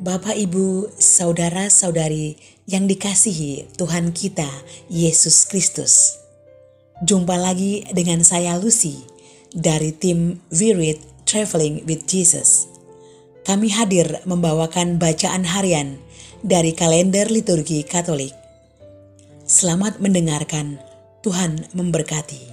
Bapak, Ibu, saudara-saudari yang dikasihi Tuhan kita, Yesus Kristus. Jumpa lagi dengan saya Lucy dari tim We Read Traveling with Jesus. Kami hadir membawakan bacaan harian dari kalender liturgi Katolik. Selamat mendengarkan, Tuhan memberkati.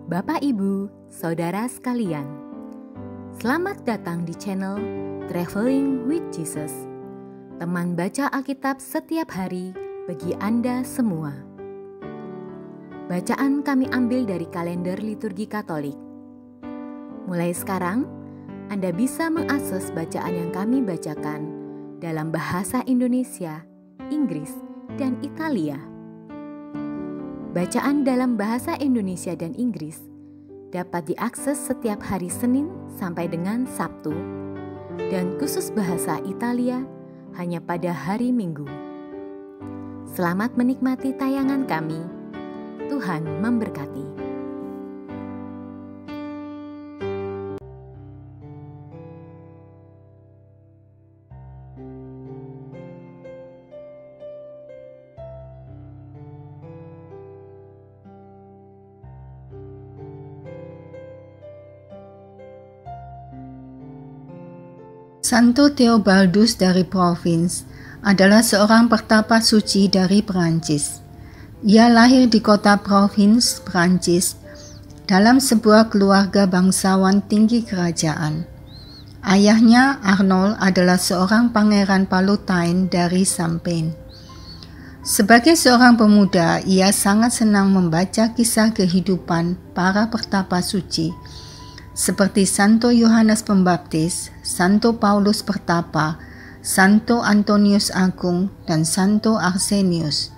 Bapak, Ibu, Saudara sekalian, selamat datang di channel Traveling with Jesus, teman baca Alkitab setiap hari bagi Anda semua. Bacaan kami ambil dari kalender liturgi Katolik. Mulai sekarang, Anda bisa mengakses bacaan yang kami bacakan dalam bahasa Indonesia, Inggris, dan Italia. Bacaan dalam bahasa Indonesia dan Inggris dapat diakses setiap hari Senin sampai dengan Sabtu, dan khusus bahasa Italia hanya pada hari Minggu. Selamat menikmati tayangan kami. Tuhan memberkati. Santo Theobaldus dari Provins adalah seorang pertapa suci dari Perancis. Ia lahir di kota Provins, Perancis, dalam sebuah keluarga bangsawan tinggi kerajaan. Ayahnya, Arnold, adalah seorang pangeran Palatine dari Champagne. Sebagai seorang pemuda, ia sangat senang membaca kisah kehidupan para pertapa suci, seperti Santo Yohanes Pembaptis, Santo Paulus Pertapa, Santo Antonius Agung, dan Santo Arsenius.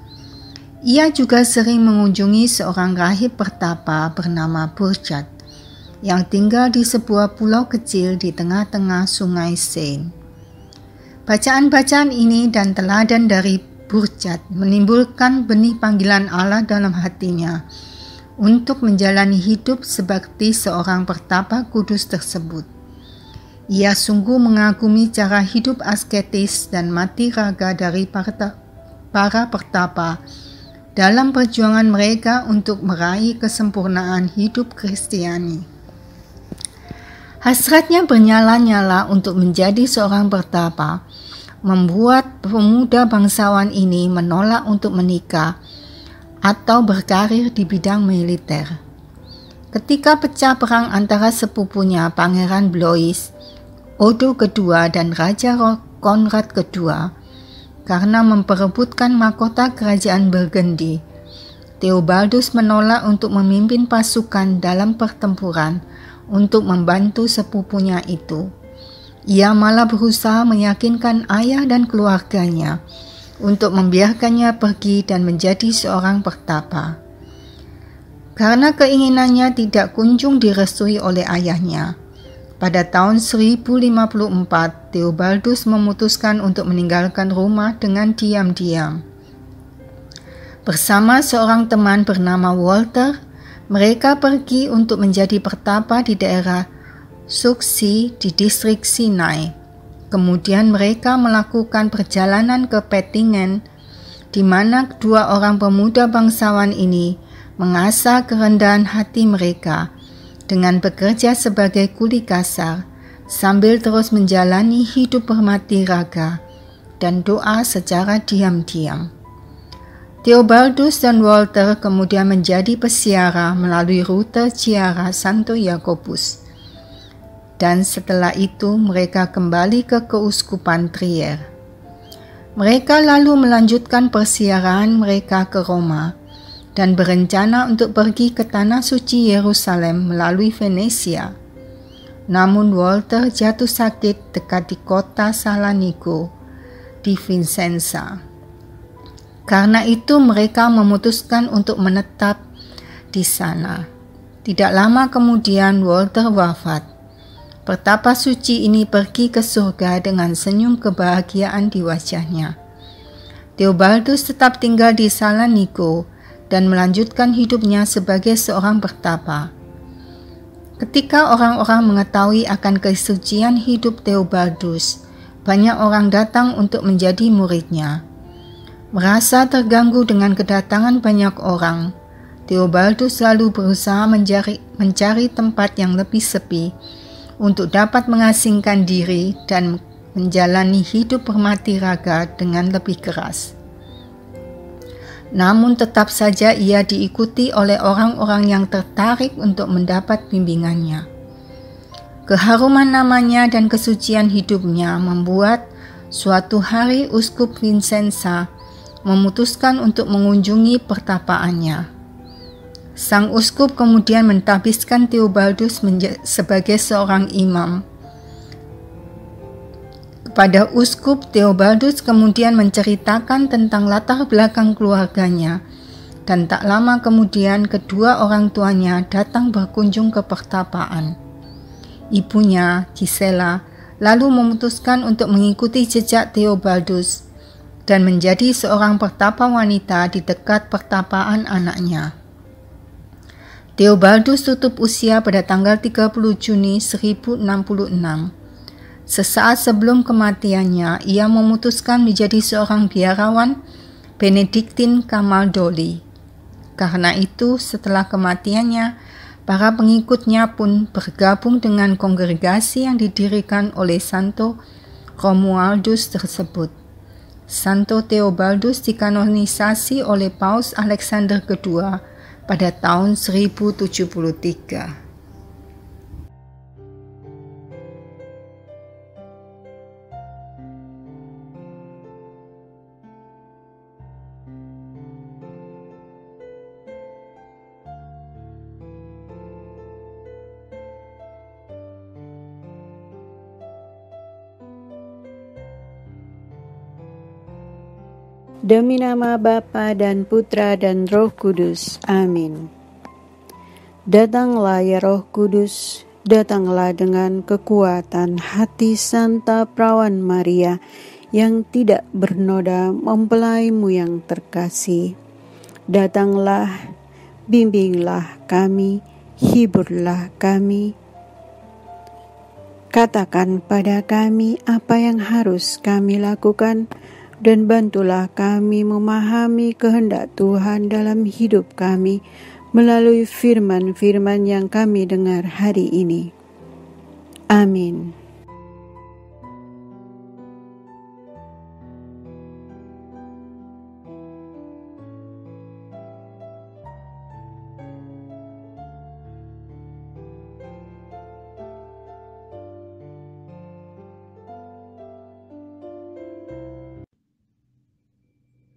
Ia juga sering mengunjungi seorang rahib pertapa bernama Burchard, yang tinggal di sebuah pulau kecil di tengah-tengah sungai Seine. Bacaan-bacaan ini dan teladan dari Burchard menimbulkan benih panggilan Allah dalam hatinya untuk menjalani hidup seperti seorang pertapa kudus tersebut. Ia sungguh mengagumi cara hidup asketis dan mati raga dari para pertapa dalam perjuangan mereka untuk meraih kesempurnaan hidup Kristiani. Hasratnya bernyala-nyala untuk menjadi seorang pertapa membuat pemuda bangsawan ini menolak untuk menikah atau berkarir di bidang militer. Ketika pecah perang antara sepupunya Pangeran Blois, Odo II dan Raja Konrad II karena memperebutkan mahkota kerajaan Burgundy, Theobaldus menolak untuk memimpin pasukan dalam pertempuran untuk membantu sepupunya itu. Ia malah berusaha meyakinkan ayah dan keluarganya untuk membiarkannya pergi dan menjadi seorang pertapa. Karena keinginannya tidak kunjung direstui oleh ayahnya, pada tahun 1054 Theobaldus memutuskan untuk meninggalkan rumah dengan diam-diam. Bersama seorang teman bernama Walter, mereka pergi untuk menjadi pertapa di daerah Suxi di distrik Sinai. Kemudian mereka melakukan perjalanan ke Pettingen, di mana kedua orang pemuda bangsawan ini mengasah kerendahan hati mereka dengan bekerja sebagai kuli kasar, sambil terus menjalani hidup bermati raga dan doa secara diam-diam. Theobaldus dan Walter kemudian menjadi pesiara melalui rute ziarah Santo Yakobus. Dan setelah itu mereka kembali ke Keuskupan Trier. Mereka lalu melanjutkan persiaran mereka ke Roma dan berencana untuk pergi ke Tanah Suci Yerusalem melalui Venesia. Namun Walter jatuh sakit dekat di kota Saloniko di Vicenza. Karena itu mereka memutuskan untuk menetap di sana. Tidak lama kemudian Walter wafat. Pertapa suci ini pergi ke surga dengan senyum kebahagiaan di wajahnya. Theobaldus tetap tinggal di Saloniko dan melanjutkan hidupnya sebagai seorang pertapa. Ketika orang-orang mengetahui akan kesucian hidup Theobaldus, banyak orang datang untuk menjadi muridnya. Merasa terganggu dengan kedatangan banyak orang, Theobaldus lalu berusaha mencari tempat yang lebih sepi untuk dapat mengasingkan diri dan menjalani hidup bermati raga dengan lebih keras. Namun tetap saja ia diikuti oleh orang-orang yang tertarik untuk mendapat bimbingannya. Keharuman namanya dan kesucian hidupnya membuat suatu hari Uskup Vincenza memutuskan untuk mengunjungi pertapaannya. Sang uskup kemudian mentahbiskan Theobaldus sebagai seorang imam. Kepada uskup, Theobaldus kemudian menceritakan tentang latar belakang keluarganya, dan tak lama kemudian kedua orang tuanya datang berkunjung ke pertapaan. Ibunya, Gisela, lalu memutuskan untuk mengikuti jejak Theobaldus dan menjadi seorang pertapa wanita di dekat pertapaan anaknya. Theobaldus tutup usia pada tanggal 30 Juni 1066. Sesaat sebelum kematiannya, ia memutuskan menjadi seorang biarawan Benediktin Camaldoli. Karena itu, setelah kematiannya, para pengikutnya pun bergabung dengan kongregasi yang didirikan oleh Santo Romualdus tersebut. Santo Theobaldus dikanonisasi oleh Paus Alexander II pada tahun 1073. Demi nama Bapa dan Putra dan Roh Kudus. Amin. Datanglah ya Roh Kudus, datanglah dengan kekuatan hati Santa Perawan Maria yang tidak bernoda mempelaimu yang terkasih. Datanglah, bimbinglah kami, hiburlah kami. Katakan pada kami apa yang harus kami lakukan, dan bantulah kami memahami kehendak Tuhan dalam hidup kami melalui firman-firman yang kami dengar hari ini. Amin.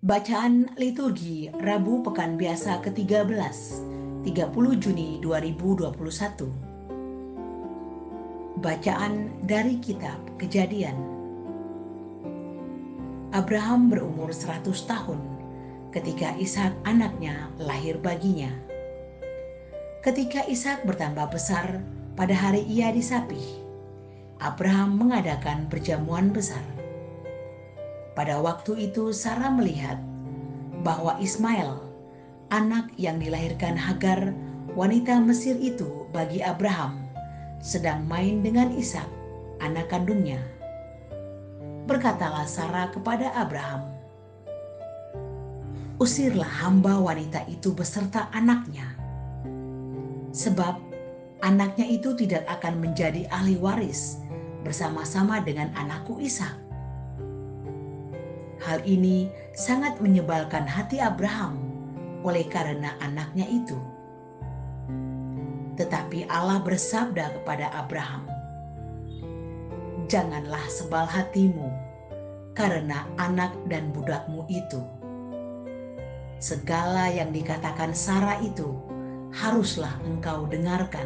Bacaan liturgi Rabu Pekan Biasa ke-13, 30 Juni 2021. Bacaan dari kitab Kejadian. Abraham berumur 100 tahun ketika Ishak anaknya lahir baginya. Ketika Ishak bertambah besar pada hari ia disapih, Abraham mengadakan perjamuan besar. Pada waktu itu Sarah melihat bahwa Ismail, anak yang dilahirkan Hagar, wanita Mesir itu bagi Abraham, sedang main dengan Ishak, anak kandungnya. Berkatalah Sarah kepada Abraham, "Usirlah hamba wanita itu beserta anaknya, sebab anaknya itu tidak akan menjadi ahli waris bersama-sama dengan anakku Ishak." Hal ini sangat menyebalkan hati Abraham oleh karena anaknya itu. Tetapi Allah bersabda kepada Abraham, "Janganlah sebal hatimu karena anak dan budakmu itu. Segala yang dikatakan Sarah itu haruslah engkau dengarkan.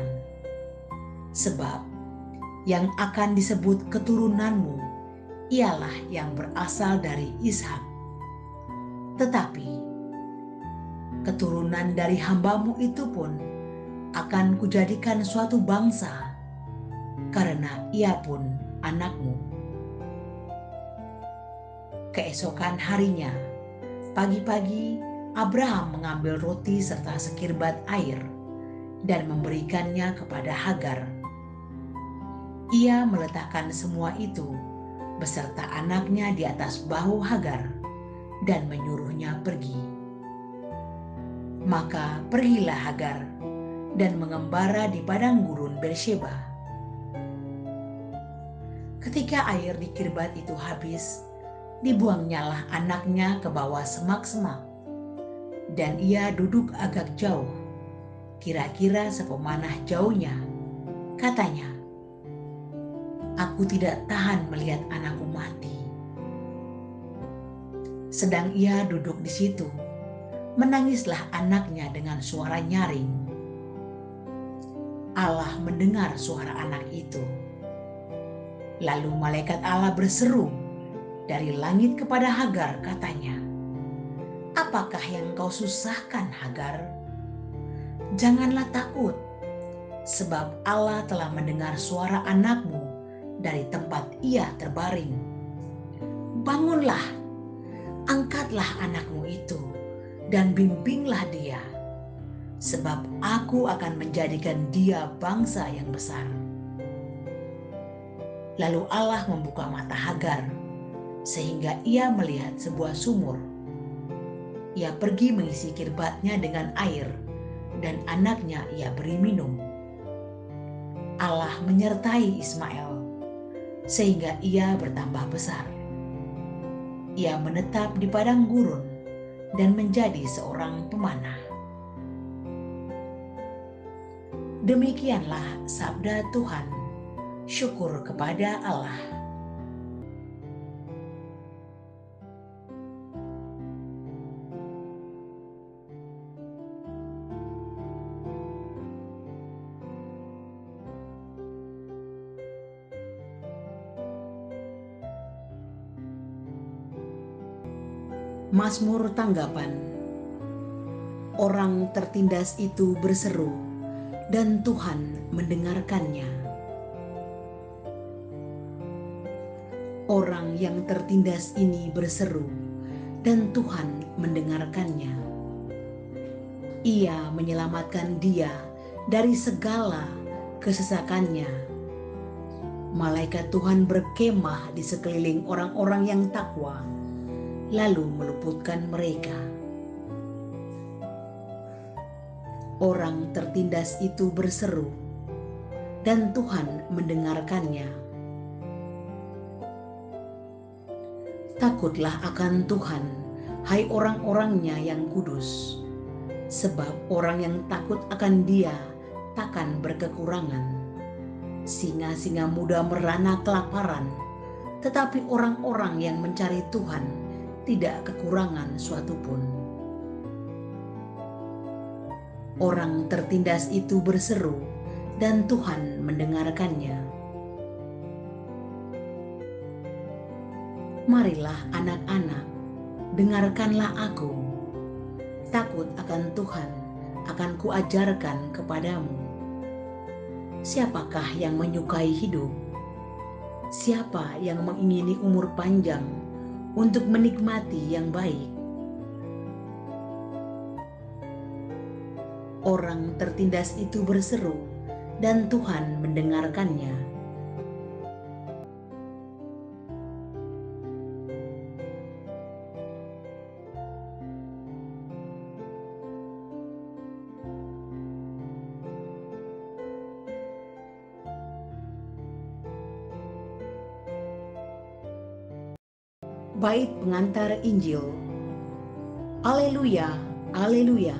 Sebab yang akan disebut keturunanmu ialah yang berasal dari Ishak. Tetapi keturunan dari hamba-Mu itu pun akan kujadikan suatu bangsa, karena ia pun anak-Mu." Keesokan harinya, pagi-pagi, Abraham mengambil roti serta sekirbat air dan memberikannya kepada Hagar. Ia meletakkan semua itu beserta anaknya di atas bahu Hagar dan menyuruhnya pergi. Maka pergilah Hagar dan mengembara di padang gurun Beersheba. Ketika air di kirbat itu habis, dibuangnyalah anaknya ke bawah semak-semak, dan ia duduk agak jauh, kira-kira sepemanah jauhnya. Katanya, "Aku tidak tahan melihat anakku mati." Sedang ia duduk di situ, menangislah anaknya dengan suara nyaring. Allah mendengar suara anak itu. Lalu malaikat Allah berseru dari langit kepada Hagar, katanya, "Apakah yang kau susahkan, Hagar? Janganlah takut, sebab Allah telah mendengar suara anakmu dari tempat ia terbaring. Bangunlah, angkatlah anakmu itu, dan bimbinglah dia, sebab aku akan menjadikan dia bangsa yang besar." Lalu Allah membuka mata Hagar, sehingga ia melihat sebuah sumur. Ia pergi mengisi kirbatnya dengan air, dan anaknya ia beri minum. Allah menyertai Ismail, sehingga ia bertambah besar. Ia menetap di padang gurun dan menjadi seorang pemanah. Demikianlah sabda Tuhan. Syukur kepada Allah. Mazmur tanggapan. Orang tertindas itu berseru, dan Tuhan mendengarkannya. Orang yang tertindas ini berseru, dan Tuhan mendengarkannya. Ia menyelamatkan dia dari segala kesesakannya. Malaikat Tuhan berkemah di sekeliling orang-orang yang takwa, lalu meluputkan mereka. Orang tertindas itu berseru, dan Tuhan mendengarkannya. Takutlah akan Tuhan, hai orang-orangnya yang kudus, sebab orang yang takut akan Dia takkan berkekurangan. Singa-singa muda merana kelaparan, tetapi orang-orang yang mencari Tuhan tidak kekurangan suatu pun. Orang tertindas itu berseru, dan Tuhan mendengarkannya. Marilah anak-anak, dengarkanlah aku. Takut akan Tuhan akan kuajarkan kepadamu. Siapakah yang menyukai hidup? Siapa yang mengingini umur panjang untuk menikmati yang baik? Orang tertindas itu berseru, dan Tuhan mendengarkannya. Bait pengantar Injil. Haleluya, haleluya.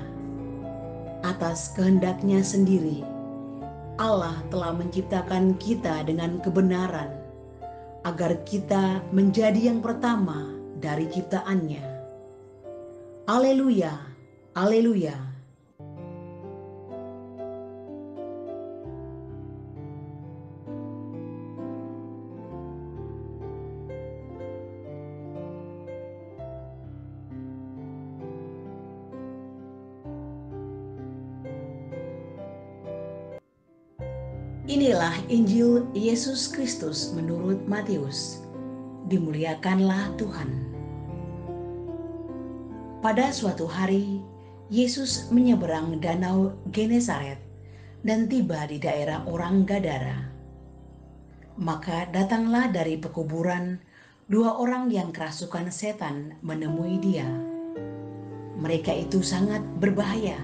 Atas kehendaknya sendiri, Allah telah menciptakan kita dengan kebenaran, agar kita menjadi yang pertama dari ciptaannya. Haleluya, haleluya. Inilah Injil Yesus Kristus menurut Matius. Dimuliakanlah Tuhan. Pada suatu hari, Yesus menyeberang danau Genesaret dan tiba di daerah orang Gadara. Maka datanglah dari pekuburan 2 orang yang kerasukan setan menemui dia. Mereka itu sangat berbahaya,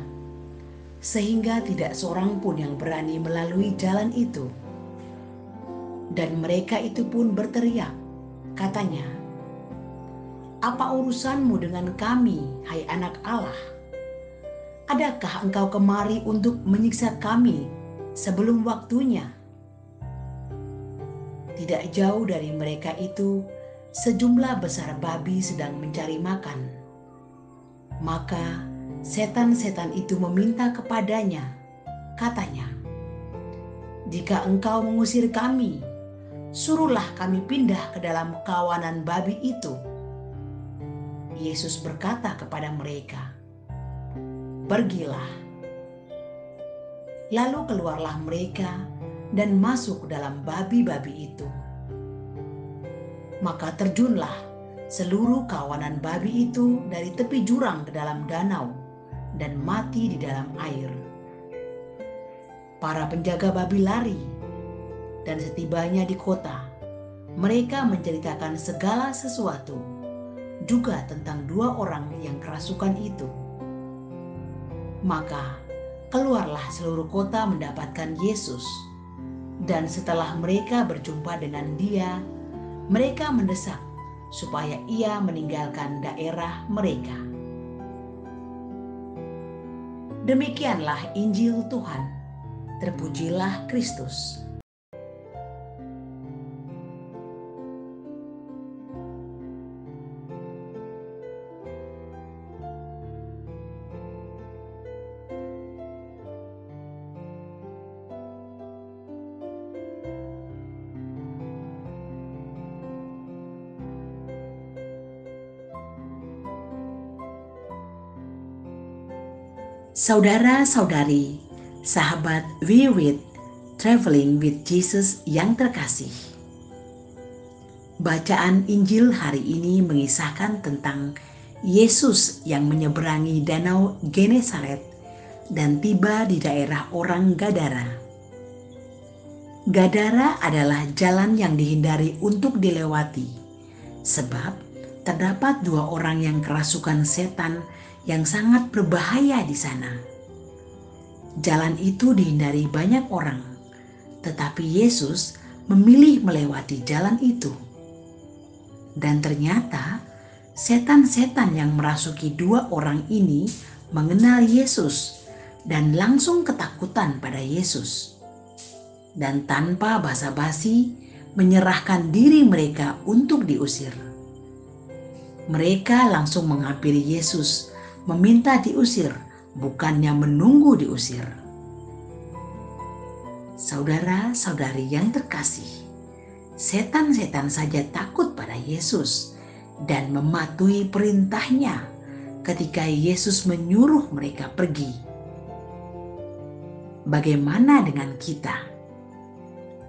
sehingga tidak seorang pun yang berani melalui jalan itu. Dan mereka itu pun berteriak, katanya, "Apa urusanmu dengan kami, hai anak Allah? Adakah engkau kemari untuk menyiksa kami sebelum waktunya?" Tidak jauh dari mereka itu, sejumlah besar babi sedang mencari makan. Maka setan-setan itu meminta kepadanya, katanya, "Jika engkau mengusir kami, suruhlah kami pindah ke dalam kawanan babi itu." Yesus berkata kepada mereka, "Pergilah." Lalu keluarlah mereka dan masuk ke dalam babi-babi itu. Maka terjunlah seluruh kawanan babi itu dari tepi jurang ke dalam danau dan mati di dalam air. Para penjaga babi lari, dan setibanya di kota, mereka menceritakan segala sesuatu, juga tentang 2 orang yang kerasukan itu. Maka keluarlah seluruh kota mendapatkan Yesus, dan setelah mereka berjumpa dengan Dia, mereka mendesak supaya Ia meninggalkan daerah mereka. Demikianlah Injil Tuhan. Terpujilah Kristus. Saudara-saudari, sahabat We Read Traveling with Jesus yang terkasih. Bacaan Injil hari ini mengisahkan tentang Yesus yang menyeberangi danau Genesaret dan tiba di daerah orang Gadara. Gadara adalah jalan yang dihindari untuk dilewati, sebab terdapat 2 orang yang kerasukan setan yang sangat berbahaya di sana. Jalan itu dihindari banyak orang, tetapi Yesus memilih melewati jalan itu. Dan ternyata setan-setan yang merasuki 2 orang ini mengenal Yesus dan langsung ketakutan pada Yesus. Dan tanpa basa-basi menyerahkan diri mereka untuk diusir. Mereka langsung menghampiri Yesus, meminta diusir, bukannya menunggu diusir. Saudara-saudari yang terkasih, setan-setan saja takut pada Yesus dan mematuhi perintahnya ketika Yesus menyuruh mereka pergi. Bagaimana dengan kita?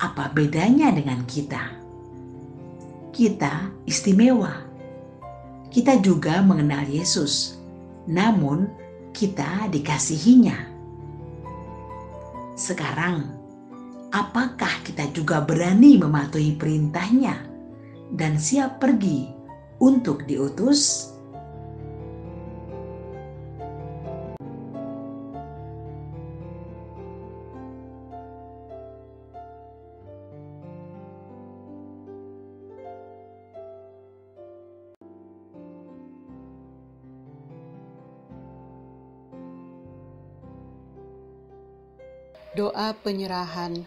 Apa bedanya dengan kita? Kita istimewa. Kita juga mengenal Yesus, namun kita dikasihinya. Sekarang, apakah kita juga berani mematuhi perintahnya dan siap pergi untuk diutus? Doa penyerahan.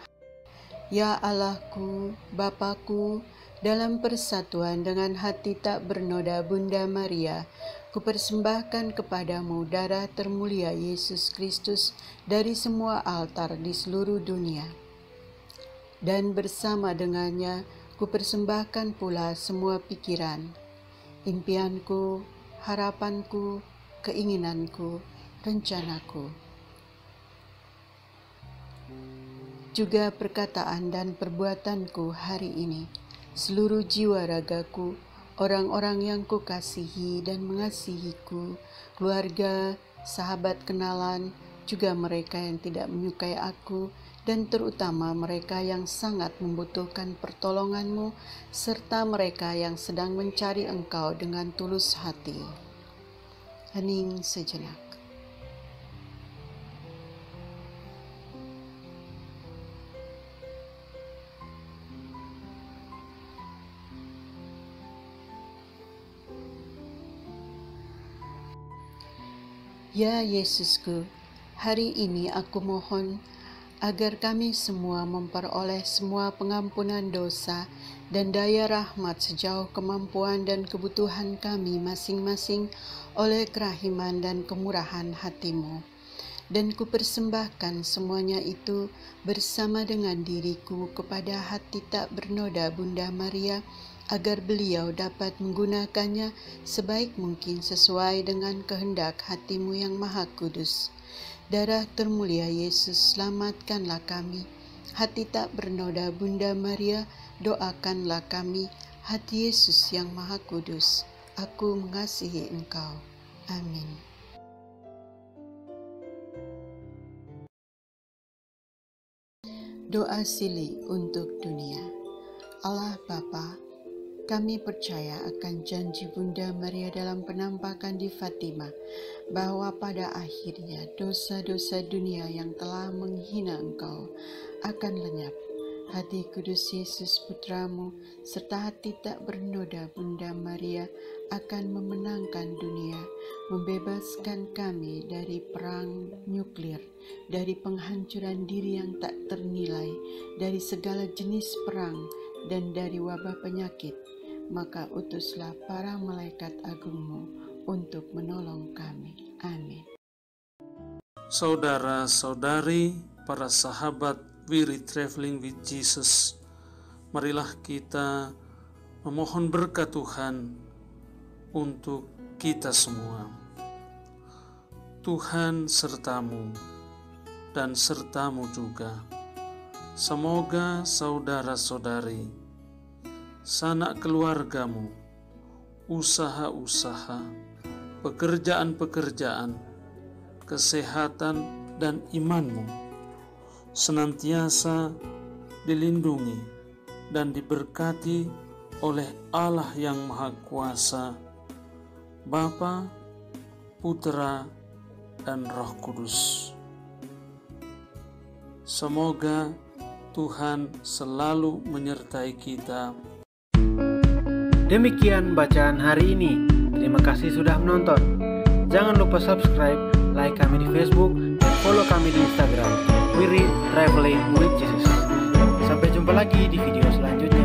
Ya Allahku, Bapakku, dalam persatuan dengan hati tak bernoda Bunda Maria, kupersembahkan kepadamu darah termulia Yesus Kristus dari semua altar di seluruh dunia. Dan bersama dengannya, kupersembahkan pula semua pikiran, impianku, harapanku, keinginanku, rencanaku. juga perkataan dan perbuatanku hari ini, seluruh jiwa ragaku, orang-orang yang kukasihi dan mengasihiku, keluarga, sahabat kenalan, juga mereka yang tidak menyukai aku, dan terutama mereka yang sangat membutuhkan pertolonganmu, serta mereka yang sedang mencari Engkau dengan tulus hati. Hening sejenak. Ya Yesusku, hari ini aku mohon agar kami semua memperoleh semua pengampunan dosa dan daya rahmat sejauh kemampuan dan kebutuhan kami masing-masing oleh kerahiman dan kemurahan hati-Mu. Dan kupersembahkan semuanya itu bersama dengan diriku kepada hati tak bernoda Bunda Maria, agar beliau dapat menggunakannya sebaik mungkin sesuai dengan kehendak hati-Mu yang maha kudus. Darah termulia Yesus, selamatkanlah kami. Hati tak bernoda Bunda Maria, doakanlah kami. Hati Yesus yang maha kudus, aku mengasihi Engkau. Amin. Doa Sili untuk dunia. Allah Bapa, kami percaya akan janji Bunda Maria dalam penampakan di Fatimah, bahwa pada akhirnya dosa-dosa dunia yang telah menghina Engkau akan lenyap. Hati kudus Yesus Putramu, serta hati tak bernoda Bunda Maria akan memenangkan dunia, membebaskan kami dari perang nuklir, dari penghancuran diri yang tak ternilai, dari segala jenis perang, dan dari wabah penyakit. Maka utuslah para malaikat agung-Mu untuk menolong kami. Amin. Saudara-saudari, para sahabat Wirid Traveling with Jesus, marilah kita memohon berkat Tuhan untuk kita semua. Tuhan sertamu dan sertamu juga. Semoga saudara-saudari, sanak keluargamu, usaha-usaha, pekerjaan-pekerjaan, kesehatan dan imanmu senantiasa dilindungi dan diberkati oleh Allah yang Maha Kuasa, Bapa, Putra, dan Roh Kudus. Semoga Tuhan selalu menyertai kita. Demikian bacaan hari ini. Terima kasih sudah menonton. Jangan lupa subscribe, like kami di Facebook, dan follow kami di Instagram. Wirid Traveling with Jesus. Sampai jumpa lagi di video selanjutnya.